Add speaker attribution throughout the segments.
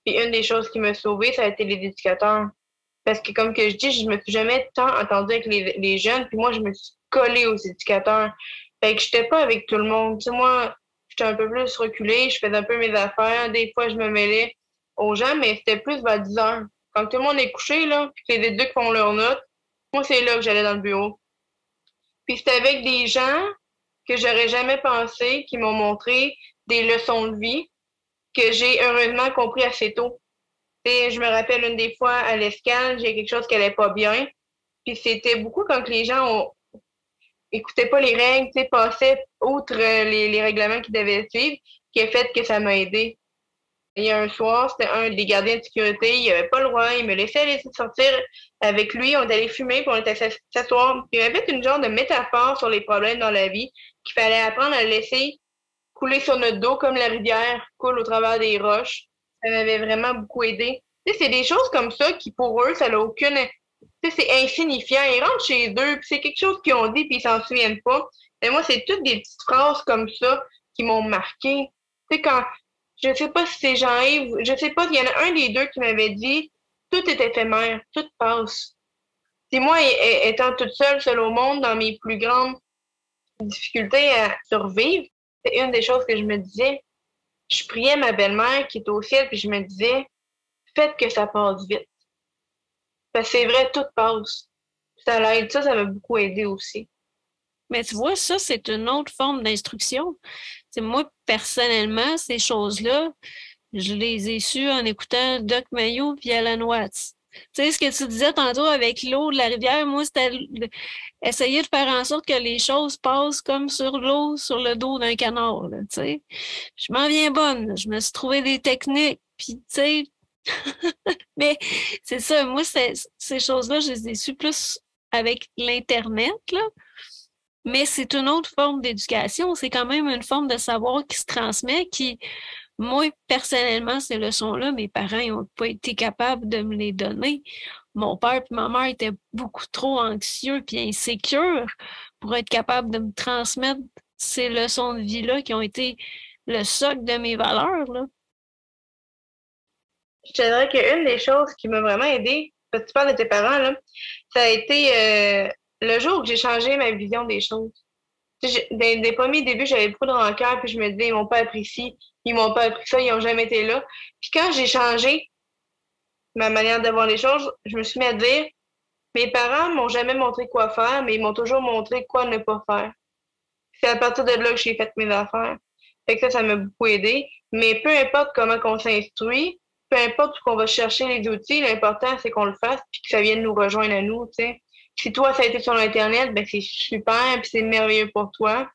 Speaker 1: Puis une des choses qui m'a sauvée, ça a été les éducateurs. Parce que comme que je dis, je me suis jamais tant entendue avec les jeunes, puis moi, je me suis collée aux éducateurs. Fait que j'étais pas avec tout le monde. Tu sais, moi, j'étais un peu plus reculée, je faisais un peu mes affaires. Des fois, je me mêlais aux gens, mais c'était plus vers 10 heures. Quand tout le monde est couché, là, puis que les éducs font leurs notes, moi, c'est là que j'allais dans le bureau. Puis c'était avec des gens que j'aurais jamais pensé, qui m'ont montré des leçons de vie que j'ai heureusement compris assez tôt. Et je me rappelle une des fois à l'escale, j'ai quelque chose qui allait pas bien. Puis c'était beaucoup quand les gens écoutaient pas les règles, tu sais, passaient outre les règlements qu'ils devaient suivre, qui a fait que ça m'a aidé. Il y a un soir, c'était un des gardiens de sécurité, il avait pas le droit, il me laissait laisser sortir avec lui, on est allé fumer, puis on était s'asseoir. Puis il m'avait fait une genre de métaphore sur les problèmes dans la vie, qu'il fallait apprendre à laisser couler sur notre dos comme la rivière coule au travers des roches. Ça m'avait vraiment beaucoup aidé. Tu sais, c'est des choses comme ça qui, pour eux, ça n'a aucune... Tu sais, c'est insignifiant. Ils rentrent chez eux, puis c'est quelque chose qu'ils ont dit, puis ils s'en souviennent pas. Et moi, c'est toutes des petites phrases comme ça qui m'ont marqué. Tu sais, quand... Je sais pas si c'est Jean-Yves, je sais pas, il y en a un des deux qui m'avait dit tout est éphémère, tout passe. Puis moi, étant toute seule au monde, dans mes plus grandes difficultés à survivre, c'est une des choses que je me disais. Je priais ma belle-mère qui est au ciel, puis je me disais, faites que ça passe vite. Parce que c'est vrai, tout passe. Ça l'aide, ça m'a beaucoup aidé aussi.
Speaker 2: Mais tu vois, ça, c'est une autre forme d'instruction. C'est moi, personnellement, ces choses-là, je les ai sues en écoutant Doc Mayou puis Alan Watts. Tu sais, ce que tu disais tantôt avec l'eau de la rivière, moi, c'était essayer de faire en sorte que les choses passent comme sur l'eau, sur le dos d'un canard, là, tu sais. Je m'en viens bonne, là. Je me suis trouvé des techniques, puis tu sais, mais c'est ça, moi, ces choses-là, je les ai sues plus avec l'Internet, là. Mais c'est une autre forme d'éducation. C'est quand même une forme de savoir qui se transmet, qui, moi, personnellement, ces leçons-là, mes parents n'ont pas été capables de me les donner. Mon père et ma mère étaient beaucoup trop anxieux puis insécures pour être capables de me transmettre ces leçons de vie-là qui ont été le socle de mes valeurs, là.
Speaker 1: Je te dirais qu'une des choses qui m'a vraiment aidé, parce que tu parles de tes parents, là, ça a été le jour où j'ai changé ma vision des choses. Tu sais, des premiers débuts, j'avais beaucoup de rancœur, puis je me disais, ils m'ont pas appris ci, ils m'ont pas appris ça, ils ont jamais été là. Puis quand j'ai changé ma manière de voir les choses, je me suis mis à dire, mes parents m'ont jamais montré quoi faire, mais ils m'ont toujours montré quoi ne pas faire. C'est à partir de là que j'ai fait mes affaires. Fait que ça m'a beaucoup aidé. Mais peu importe comment on s'instruit, peu importe où qu'on va chercher les outils, l'important, c'est qu'on le fasse puis que ça vienne nous rejoindre à nous, tu sais. Si toi, ça a été sur l'Internet, ben c'est super, puis c'est merveilleux pour toi.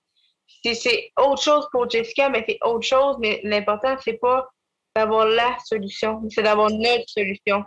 Speaker 1: Si c'est autre chose pour Jessica, ben c'est autre chose, mais l'important, c'est pas d'avoir la solution, c'est d'avoir notre solution.